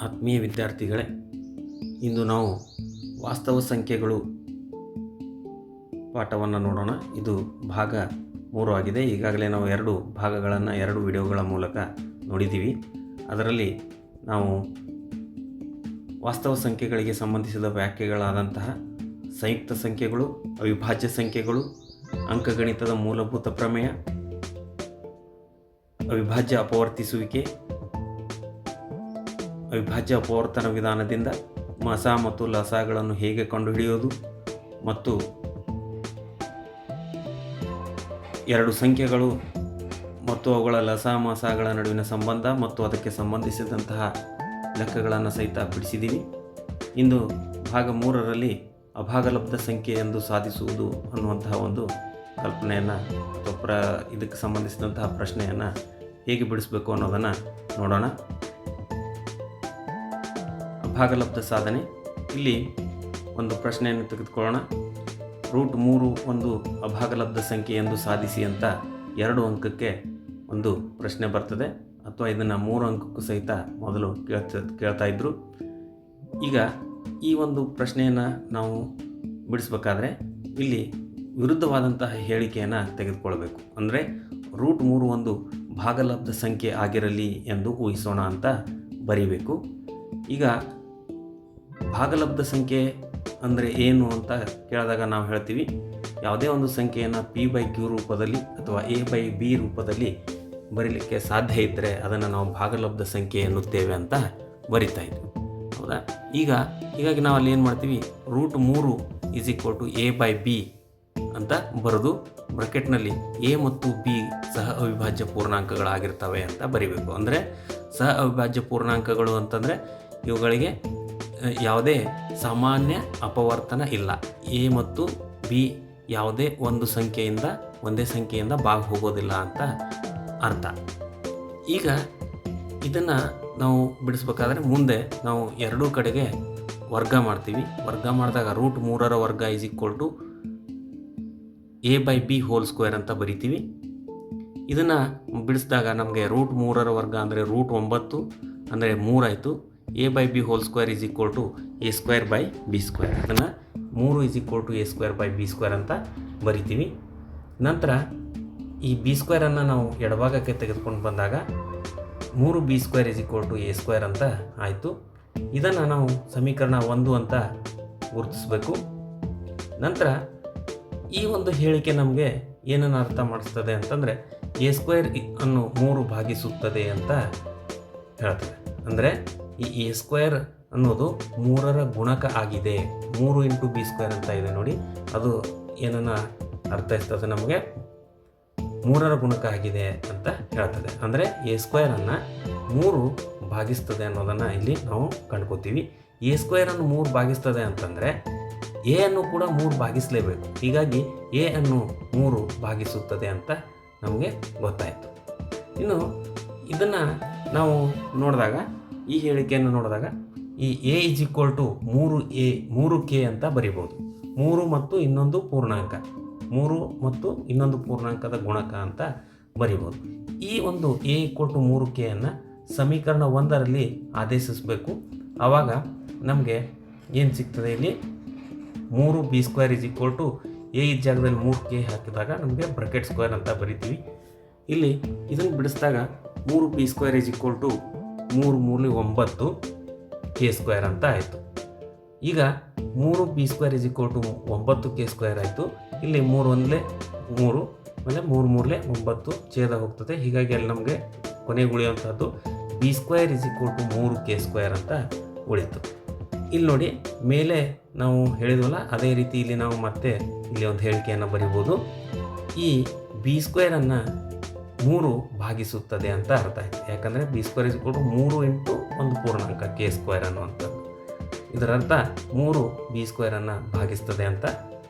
ಆತ್ಮೀಯ ವಿದ್ಯಾರ್ಥಿಗಳೇ, ಇಂದು ನಾವು ವಾಸ್ತವ ಸಂಖ್ಯೆಗಳು ಪಾಠವನ್ನು ನೋಡೋಣ. ಇದು ಭಾಗ 3 ಆಗಿದೆ. ಈಗಾಗಲೇ ನಾವು 2 ಭಾಗಗಳನ್ನು 2 ವಿಡಿಯೋಗಳ ಮೂಲಕ ನೋಡಿದ್ದೀವಿ. ಅದರಲ್ಲಿ ನಾವು ವಾಸ್ತವ ಸಂಖ್ಯೆಗಳಿಗೆ ಸಂಬಂಧಿಸಿದ ವ್ಯಾಖ್ಯೆಗಳಾದಂತಹ ಸಂಯುಕ್ತ ಸಂಖ್ಯೆಗಳು, ಅವಿಭಾಜ್ಯ ಸಂಖ್ಯೆಗಳು, ಅಂಕಗಣಿತದ ಮೂಲಭೂತ ಪ್ರಮೇಯ, ಅವಿಭಾಜ್ಯ ಅಪವರ್ತಿಸುವಿಕೆ, ಅವಿಭಾಜ್ಯ ಅಪವರ್ತನ ವಿಧಾನದಿಂದ ಮಸ ಮತ್ತು ಲಸಗಳನ್ನು ಹೇಗೆ ಕಂಡುಹಿಡಿಯೋದು, ಮತ್ತು 2 ಸಂಖ್ಯೆಗಳು ಮತ್ತು ಅವುಗಳ ಲಸ ಮಸಗಳ ನಡುವಿನ ಸಂಬಂಧ ಮತ್ತು ಅದಕ್ಕೆ ಸಂಬಂಧಿಸಿದಂತಹ ಲೆಕ್ಕಗಳನ್ನು ಸಹಿತ ಬಿಡಿಸಿದ್ದೀವಿ. ಇಂದು ಭಾಗ 3ರಲ್ಲಿ ಅಭಾಗಲಬ್ಧ ಸಂಖ್ಯೆ ಎಂದು ಸಾಧಿಸುವುದು ಅನ್ನುವಂತಹ ಒಂದು ಕಲ್ಪನೆಯನ್ನು ಅಥವಾ ಇದಕ್ಕೆ ಸಂಬಂಧಿಸಿದಂತಹ ಪ್ರಶ್ನೆಯನ್ನು ಹೇಗೆ ಬಿಡಿಸಬೇಕು ಅನ್ನೋದನ್ನು ನೋಡೋಣ. ಅಭಾಗಲಬ್ಧ ಸಾಧನೆ. ಇಲ್ಲಿ ಒಂದು ಪ್ರಶ್ನೆಯನ್ನು ತೆಗೆದುಕೊಳ್ಳೋಣ. √3 ಒಂದು ಅಭಾಗಲಬ್ಧ ಸಂಖ್ಯೆ ಎಂದು ಸಾಧಿಸಿ ಅಂತ 2 ಅಂಕಕ್ಕೆ ಒಂದು ಪ್ರಶ್ನೆ ಬರ್ತದೆ, ಅಥವಾ ಇದನ್ನು 3 ಅಂಕಕ್ಕೂ ಸಹಿತ ಮೊದಲು ಕೇಳ್ತಾ ಇದ್ದರು. ಈಗ ಈ ಒಂದು ಪ್ರಶ್ನೆಯನ್ನು ನಾವು ಬಿಡಿಸ್ಬೇಕಾದ್ರೆ ಇಲ್ಲಿ ವಿರುದ್ಧವಾದಂತಹ ಹೇಳಿಕೆಯನ್ನು ತೆಗೆದುಕೊಳ್ಬೇಕು. ಅಂದರೆ √3 ಒಂದು ಭಾಗಲಬ್ಧ ಸಂಖ್ಯೆ ಆಗಿರಲಿ ಎಂದು ಊಹಿಸೋಣ ಅಂತ ಬರೀಬೇಕು. ಈಗ ಭಾಗಲಬ್ಧ ಸಂಖ್ಯೆ ಅಂದರೆ ಏನು ಅಂತ ಕೇಳಿದಾಗ ನಾವು ಹೇಳ್ತೀವಿ, ಯಾವುದೇ ಒಂದು ಸಂಖ್ಯೆಯನ್ನು p/q ರೂಪದಲ್ಲಿ ಅಥವಾ a/b ರೂಪದಲ್ಲಿ ಬರೀಲಿಕ್ಕೆ ಸಾಧ್ಯ ಇದ್ದರೆ ಅದನ್ನು ನಾವು ಭಾಗಲಬ್ಧ ಸಂಖ್ಯೆ ಎನ್ನುತ್ತೇವೆ ಅಂತ ಬರಿತಾ ಇದ್ವಿ, ಹೌದಾ? ಹೀಗಾಗಿ ನಾವು ಅಲ್ಲಿ ಏನು ಮಾಡ್ತೀವಿ, √3 = a/b ಅಂತ ಬರೆದು ಬ್ರಾಕೆಟ್ನಲ್ಲಿ a ಮತ್ತು b ಸಹ ಅವಿಭಾಜ್ಯ ಪೂರ್ಣಾಂಕಗಳಾಗಿರ್ತವೆ ಅಂತ ಬರಿಬೇಕು. ಅಂದರೆ ಸಹ ಅವಿಭಾಜ್ಯ ಪೂರ್ಣಾಂಕಗಳು ಅಂತಂದರೆ ಇವುಗಳಿಗೆ ಯಾವುದೇ ಸಾಮಾನ್ಯ ಅಪವರ್ತನ ಇಲ್ಲ. a ಮತ್ತು b ಯಾವುದೇ ಒಂದೇ ಸಂಖ್ಯೆಯಿಂದ ಭಾಗ ಹೋಗೋದಿಲ್ಲ ಅಂತ ಅರ್ಥ. ಈಗ ಇದನ್ನು ನಾವು ಬಿಡಿಸ್ಬೇಕಾದ್ರೆ ಮುಂದೆ ನಾವು ಎರಡೂ ಕಡೆಗೆ ವರ್ಗ ಮಾಡ್ತೀವಿ. ವರ್ಗ ಮಾಡಿದಾಗ √3ರ ವರ್ಗ = a/b² ಅಂತ ಬರಿತೀವಿ. ಇದನ್ನು ಬಿಡಿಸಿದಾಗ ನಮಗೆ √3ರ ವರ್ಗ ಅಂದರೆ √9 ಅಂದರೆ 3 ಆಯಿತು. a/b² = a²/b². ಅದನ್ನು 3 = a²/b² ಅಂತ ಬರಿತೀವಿ. ನಂತರ ಈ b² ನಾವು ಎಡಭಾಗಕ್ಕೆ ತೆಗೆದುಕೊಂಡು ಬಂದಾಗ 3b² = a² ಅಂತ ಆಯಿತು. ಇದನ್ನು ನಾವು ಸಮೀಕರಣ 1 ಅಂತ ಗುರುತಿಸಬೇಕು. ನಂತರ ಈ ಒಂದು ಹೇಳಿಕೆ ನಮಗೆ ಏನನ್ನು ಅರ್ಥ ಮಾಡಿಸ್ತದೆ ಅಂತಂದರೆ a² ಅನ್ನು 3 ಭಾಗಿಸುತ್ತದೆ ಅಂತ ಹೇಳ್ತದೆ. ಅಂದರೆ ಈ a² ಅನ್ನೋದು 3ರ ಗುಣಕ ಆಗಿದೆ. 3 × b² ಅಂತ ಇದೆ ನೋಡಿ, ಅದು ಏನನ್ನು ಅರ್ಥೈಸ್ತದೆ, ನಮಗೆ 3ರ ಗುಣಕ ಆಗಿದೆ ಅಂತ ಹೇಳ್ತದೆ. ಅಂದರೆ a² ಅನ್ನು 3 ಭಾಗಿಸ್ತದೆ ಅನ್ನೋದನ್ನು ಇಲ್ಲಿ ನಾವು ಕಂಡ್ಕೋತೀವಿ. a² ಅನ್ನು 3 ಭಾಗಿಸ್ತದೆ ಅಂತಂದರೆ a ಅನ್ನು ಕೂಡ 3 ಭಾಗಿಸಲೇಬೇಕು. ಹೀಗಾಗಿ a ಅನ್ನು 3 ಭಾಗಿಸುತ್ತದೆ ಅಂತ ನಮಗೆ ಗೊತ್ತಾಯಿತು. ಇನ್ನು ಇದನ್ನು ನಾವು ನೋಡಿದಾಗ, ಈ ಹೇಳಿಕೆಯನ್ನು ನೋಡಿದಾಗ ಈ a = 3k ಅಂತ ಬರಿಬೋದು. 3 ಮತ್ತು ಇನ್ನೊಂದು ಪೂರ್ಣಾಂಕ, 3 ಮತ್ತು ಇನ್ನೊಂದು ಪೂರ್ಣಾಂಕದ ಗುಣಕ ಅಂತ ಬರಿಬೋದು. ಈ ಒಂದು a = 3k ಅನ್ನು ಸಮೀಕರಣ 1ರಲ್ಲಿ ಆದೇಶಿಸಬೇಕು. ಆವಾಗ ನಮಗೆ ಏನು ಸಿಗ್ತದೆ, ಇಲ್ಲಿ 3b² = a ಜಾಗದಲ್ಲಿ 3k ಹಾಕಿದಾಗ ನಮಗೆ ಬ್ರಾಕೆಟ್ ಸ್ಕ್ವೇರ್ ಅಂತ ಬರಿತೀವಿ. ಇಲ್ಲಿ ಇದನ್ನು ಬಿಡಿಸಿದಾಗ 3b² = 3 × 9k² ಅಂತ ಆಯಿತು. ಈಗ 3b² = 9k² ಆಯಿತು. ಇಲ್ಲಿ 3 1 3, ಆಮೇಲೆ 3 3 9 ಛೇದ ಹೋಗ್ತದೆ. ಹೀಗಾಗಿ ಅಲ್ಲಿ ನಮಗೆ ಕೊನೆಗೆ ಉಳಿಯುವಂಥದ್ದು b² = 3k² ಅಂತ ಉಳಿತು. ಇಲ್ಲಿ ನೋಡಿ, ಮೇಲೆ ನಾವು ಹೇಳಿದ್ವಲ್ಲ, ಅದೇ ರೀತಿ ಇಲ್ಲಿ ನಾವು ಮತ್ತೆ ಇಲ್ಲಿ ಒಂದು ಹೇಳಿಕೆಯನ್ನು ಬರಿಬೋದು. ಈ b² ಅನ್ನು 3 ಭಾಗಿಸುತ್ತದೆ ಅಂತ ಅರ್ಥ ಆಯಿತು. ಯಾಕಂದರೆ b² = 3 × ಒಂದು ಪೂರ್ಣಾಂಕ k² ಅನ್ನುವಂಥದ್ದು. ಇದರ ಅರ್ಥ 3 b² ಅನ್ನು ಭಾಗಿಸ್ತದೆ ಅಂತ.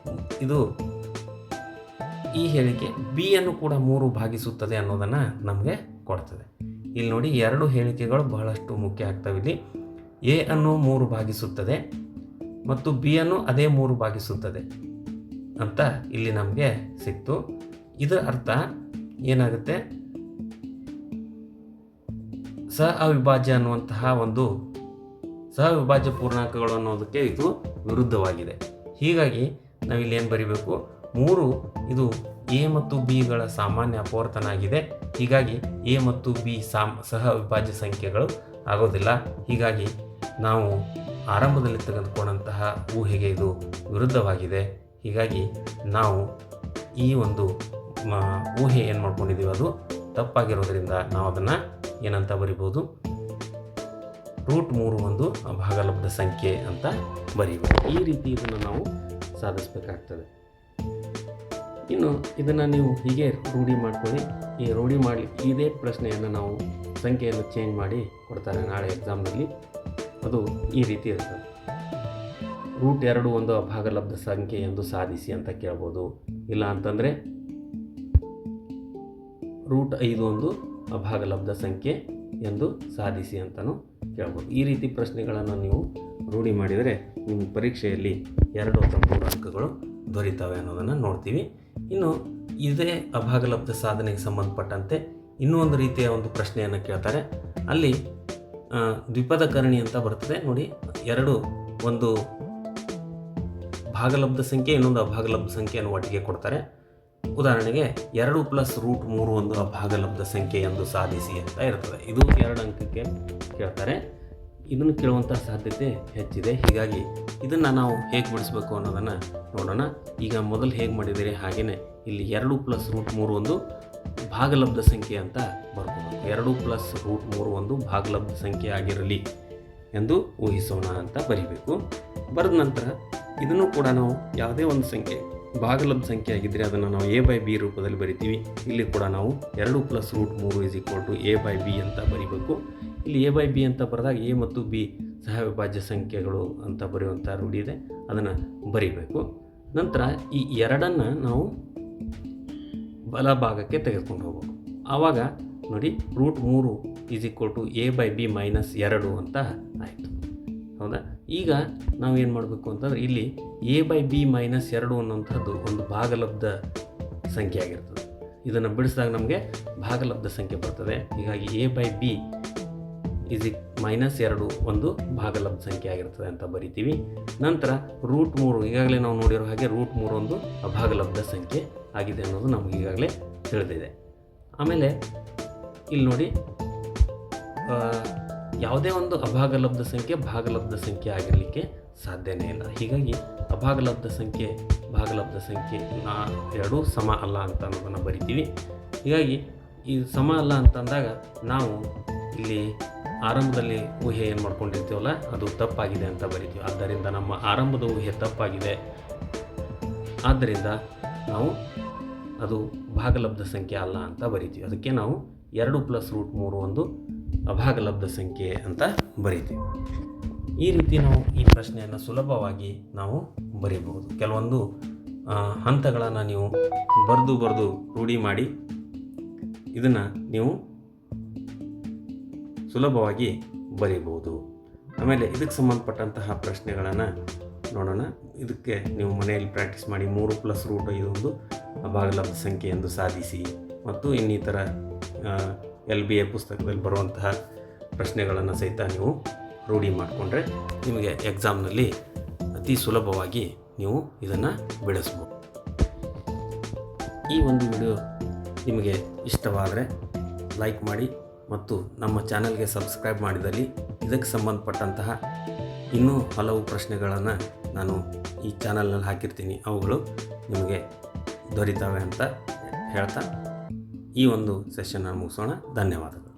ಇದು ಈ ಹೇಳಿಕೆ b ಅನ್ನು ಕೂಡ 3 ಭಾಗಿಸುತ್ತದೆ ಅನ್ನೋದನ್ನು ನಮಗೆ ಕೊಡ್ತದೆ. ಇಲ್ಲಿ ನೋಡಿ, 2 ಹೇಳಿಕೆಗಳು ಬಹಳಷ್ಟು ಮುಖ್ಯ ಆಗ್ತವೆ. ಇಲ್ಲಿ a ಅನ್ನು 3 ಭಾಗಿಸುತ್ತದೆ ಮತ್ತು b ಅನ್ನು ಅದೇ 3 ಭಾಗಿಸುತ್ತದೆ ಅಂತ ಇಲ್ಲಿ ನಮಗೆ ಸಿಕ್ತು. ಇದರ ಅರ್ಥ ಏನಾಗುತ್ತೆ, ಸ ಅವಿಭಾಜ್ಯ ಅನ್ನುವಂತಹ ಒಂದು ಸಹವಿಭಾಜ್ಯ ಪೂರ್ಣಾಂಕಗಳು ಅನ್ನೋದಕ್ಕೆ ಇದು ವಿರುದ್ಧವಾಗಿದೆ. ಹೀಗಾಗಿ ನಾವಿಲ್ಲಿ ಏನು ಬರೀಬೇಕು, 3 ಇದು ಎ ಮತ್ತು ಬಿಗಳ ಸಾಮಾನ್ಯ ಅಪವರ್ತನ ಆಗಿದೆ. ಹೀಗಾಗಿ ಎ ಮತ್ತು ಬಿ ಸಹವಿಭಾಜ್ಯ ಸಂಖ್ಯೆಗಳು ಆಗೋದಿಲ್ಲ. ಹೀಗಾಗಿ ನಾವು ಆರಂಭದಲ್ಲಿ ತೆಗೆದುಕೊಂಡಂತಹ ಊಹೆಗೆ ಇದು ವಿರುದ್ಧವಾಗಿದೆ. ಹೀಗಾಗಿ ನಾವು ಈ ಒಂದು ಊಹೆ ಏನು ಮಾಡ್ಕೊಂಡಿದ್ದೀವಿ ಅದು ತಪ್ಪಾಗಿರೋದ್ರಿಂದ ನಾವು ಅದನ್ನು ಏನಂತ ಬರಿಬೋದು, √3 ಒಂದು ಅಭಾಗಲಬ್ಧ ಸಂಖ್ಯೆ ಅಂತ ಬರೀಬೋದು. ಈ ರೀತಿ ಇದನ್ನು ನಾವು ಸಾಧಿಸಬೇಕಾಗ್ತದೆ. ಇನ್ನು ಇದನ್ನು ನೀವು ಹೀಗೆ ರೂಢಿ ಮಾಡ್ಕೊಳ್ಳಿ. ಈ ರೂಢಿ ಮಾಡಲಿಕ್ಕೆ ಇದೇ ಪ್ರಶ್ನೆಯನ್ನು ನಾವು ಸಂಖ್ಯೆಯನ್ನು ಚೇಂಜ್ ಮಾಡಿ ಕೊಡ್ತಾರೆ ನಾಳೆ ಎಕ್ಸಾಮ್ನಲ್ಲಿ. ಅದು ಈ ರೀತಿ ಇರ್ತದೆ, √2 ಒಂದು ಅಭಾಗಲಬ್ಧ ಸಂಖ್ಯೆ ಎಂದು ಸಾಧಿಸಿ ಅಂತ ಕೇಳ್ಬೋದು. ಇಲ್ಲ ಅಂತಂದರೆ √5 ಒಂದು ಅಭಾಗಲಬ್ಧ ಸಂಖ್ಯೆ ಎಂದು ಸಾಧಿಸಿ ಅಂತಲೂ ಕೇಳ್ಬೋದು. ಈ ರೀತಿ ಪ್ರಶ್ನೆಗಳನ್ನು ನೀವು ರೂಢಿ ಮಾಡಿದರೆ ನಿಮ್ಮ ಪರೀಕ್ಷೆಯಲ್ಲಿ 2 ಅಥವಾ 3 ಅಂಕಗಳು ದೊರೀತವೆ ಅನ್ನೋದನ್ನು ನೋಡ್ತೀವಿ. ಇನ್ನು ಇದೇ ಅಭಾಗಲಬ್ಧ ಸಾಧನೆಗೆ ಸಂಬಂಧಪಟ್ಟಂತೆ ಇನ್ನೂ ಒಂದು ರೀತಿಯ ಒಂದು ಪ್ರಶ್ನೆಯನ್ನು ಕೇಳ್ತಾರೆ. ಅಲ್ಲಿ ದ್ವಿಪದ ಕರಣಿ ಅಂತ ಬರ್ತದೆ ನೋಡಿ. 2 ಒಂದು ಭಾಗಲಬ್ಧ ಸಂಖ್ಯೆ, ಇನ್ನೊಂದು ಅಭಾಗಲಬ್ಧ ಸಂಖ್ಯೆಯನ್ನು ಒಟ್ಟಿಗೆ ಕೊಡ್ತಾರೆ. ಉದಾಹರಣೆಗೆ 2 + √3 ಒಂದು ಅಭಾಗಲಬ್ಧ ಸಂಖ್ಯೆ ಎಂದು ಸಾಧಿಸಿ ಅಂತ ಇರ್ತದೆ. ಇದು 2 ಅಂಕಕ್ಕೆ ಕೇಳ್ತಾರೆ. ಇದನ್ನು ಕೇಳುವಂಥ ಸಾಧ್ಯತೆ ಹೆಚ್ಚಿದೆ. ಹೀಗಾಗಿ ಇದನ್ನು ನಾವು ಹೇಗೆ ಬಿಡಿಸ್ಬೇಕು ಅನ್ನೋದನ್ನು ನೋಡೋಣ. ಈಗ ಮೊದಲು ಹೇಗೆ ಮಾಡಿದ್ದೀರಿ ಹಾಗೆಯೇ ಇಲ್ಲಿ 2 + √3 ಒಂದು ಭಾಗಲಬ್ಧ ಸಂಖ್ಯೆ ಅಂತ ಬರ್ಕೋಬೇಕು. 2 + √3 ಒಂದು ಭಾಗಲಬ್ಧ ಸಂಖ್ಯೆ ಆಗಿರಲಿ ಎಂದು ಊಹಿಸೋಣ ಅಂತ ಬರಿಬೇಕು. ಬರೆದ ನಂತರ ಇದನ್ನು ಕೂಡ ನಾವು ಯಾವುದೇ ಒಂದು ಸಂಖ್ಯೆ ಭಾಗಲಬ್ಧ ಸಂಖ್ಯೆ ಆಗಿದ್ದರೆ ಅದನ್ನು ನಾವು a/b ರೂಪದಲ್ಲಿ ಬರಿತೀವಿ. ಇಲ್ಲಿ ಕೂಡ ನಾವು 2 + √3 = a/b ಅಂತ ಬರಿಬೇಕು. ಇಲ್ಲಿ a/b ಅಂತ ಬರೆದಾಗ a ಮತ್ತು b ಸಹವಿಭಾಜ್ಯ ಸಂಖ್ಯೆಗಳು ಅಂತ ಬರೆಯುವಂಥ ರೂಢಿ ಇದೆ, ಅದನ್ನು ಬರಿಬೇಕು. ನಂತರ ಈ 2ಅನ್ನು ನಾವು ಬಲಭಾಗಕ್ಕೆ ತೆಗೆದುಕೊಂಡು ಹೋಗಬೇಕು. ಆವಾಗ ನೋಡಿ √3 = a/b - 2 ಅಂತ ಆಯಿತು. ಹೌದಾ? ಈಗ ನಾವೇನು ಮಾಡಬೇಕು ಅಂತಂದರೆ ಇಲ್ಲಿ a/b - 2 ಅನ್ನುವಂಥದ್ದು ಒಂದು ಭಾಗಲಬ್ಧ ಸಂಖ್ಯೆ ಆಗಿರ್ತದೆ. ಇದನ್ನು ಬಿಡಿಸಿದಾಗ ನಮಗೆ ಭಾಗಲಬ್ಧ ಸಂಖ್ಯೆ ಬರ್ತದೆ. ಹೀಗಾಗಿ a/b -2 ಒಂದು ಭಾಗಲಬ್ಧ ಸಂಖ್ಯೆ ಆಗಿರ್ತದೆ ಅಂತ ಬರಿತೀವಿ. ನಂತರ √3 ಈಗಾಗಲೇ ನಾವು ನೋಡಿರೋ ಹಾಗೆ √3 ಒಂದು ಅಭಾಗಲಬ್ಧ ಸಂಖ್ಯೆ ಆಗಿದೆ ಅನ್ನೋದು ನಮಗೆ ಈಗಾಗಲೇ ತಿಳಿದಿದೆ. ಆಮೇಲೆ ಇಲ್ಲಿ ನೋಡಿ, ಯಾವುದೇ ಒಂದು ಅಭಾಗಲಬ್ಧ ಸಂಖ್ಯೆ ಭಾಗಲಬ್ಧ ಸಂಖ್ಯೆ ಆಗಿರಲಿಕ್ಕೆ ಸಾಧ್ಯನೇ ಇಲ್ಲ. ಹೀಗಾಗಿ ಅಭಾಗಲಬ್ಧ ಸಂಖ್ಯೆ ಭಾಗಲಬ್ಧ ಸಂಖ್ಯೆ ಎರಡೂ ಸಮ ಅಲ್ಲ ಅಂತ ಅನ್ನೋದನ್ನು ಬರಿತೀವಿ. ಹೀಗಾಗಿ ಈ ಸಮ ಅಲ್ಲ ಅಂತಂದಾಗ ನಾವು ಇಲ್ಲಿ ಆರಂಭದಲ್ಲಿ ಊಹೆ ಏನು ಮಾಡ್ಕೊಂಡಿರ್ತೀವಲ್ಲ ಅದು ತಪ್ಪಾಗಿದೆ ಅಂತ ಬರಿತೀವಿ. ಆದ್ದರಿಂದ ನಮ್ಮ ಆರಂಭದ ಊಹೆ ತಪ್ಪಾಗಿದೆ. ಆದ್ದರಿಂದ ನಾವು ಅದು ಭಾಗಲಬ್ಧ ಸಂಖ್ಯೆ ಅಲ್ಲ ಅಂತ ಬರಿತೀವಿ. ಅದಕ್ಕೆ ನಾವು 2 + √3 ಒಂದು ಅಭಾಗಲಬ್ಧ ಸಂಖ್ಯೆ ಅಂತ ಬರಿತೀವಿ. ಈ ರೀತಿ ನಾವು ಈ ಪ್ರಶ್ನೆಯನ್ನು ಸುಲಭವಾಗಿ ನಾವು ಬರೀಬಹುದು. ಕೆಲವೊಂದು ಹಂತಗಳನ್ನು ನೀವು ಬರೆದು ರೂಢಿ ಮಾಡಿ ಇದನ್ನು ನೀವು ಸುಲಭವಾಗಿ ಬರೀಬಹುದು. ಆಮೇಲೆ ಇದಕ್ಕೆ ಸಂಬಂಧಪಟ್ಟಂತಹ ಪ್ರಶ್ನೆಗಳನ್ನು ನೋಡೋಣ. ಇದಕ್ಕೆ ನೀವು ಮನೆಯಲ್ಲಿ ಪ್ರಾಕ್ಟೀಸ್ ಮಾಡಿ. 3 + √5 ಒಂದು ಅಭಾಗಲಬ್ಧ ಸಂಖ್ಯೆ ಎಂದು ಸಾಧಿಸಿ ಮತ್ತು ಇನ್ನಿತರ LBA ಪುಸ್ತಕದಲ್ಲಿ ಬರುವಂತಹ ಪ್ರಶ್ನೆಗಳನ್ನು ಸಹಿತ ನೀವು ರೂಢಿ ಮಾಡಿಕೊಂಡ್ರೆ ನಿಮಗೆ ಎಕ್ಸಾಮ್ನಲ್ಲಿ ಅತಿ ಸುಲಭವಾಗಿ ನೀವು ಇದನ್ನು ಬಿಡಿಸ್ಬೋದು. ಈ ಒಂದು ವಿಡಿಯೋ ನಿಮಗೆ ಇಷ್ಟವಾದರೆ ಲೈಕ್ ಮಾಡಿ ಮತ್ತು ನಮ್ಮ ಚಾನಲ್ಗೆ ಸಬ್ಸ್ಕ್ರೈಬ್ ಮಾಡಿದಲ್ಲಿ ಇದಕ್ಕೆ ಸಂಬಂಧಪಟ್ಟಂತಹ ಇನ್ನೂ ಹಲವು ಪ್ರಶ್ನೆಗಳನ್ನು ನಾನು ಈ ಚಾನಲ್ನಲ್ಲಿ ಹಾಕಿರ್ತೀನಿ, ಅವುಗಳು ನಿಮಗೆ ದೊರೀತವೆ ಅಂತ ಹೇಳ್ತಾ ಈ ಒಂದು ಸೆಷನ್ನ ಮುಗಿಸೋಣ. ಧನ್ಯವಾದಗಳು.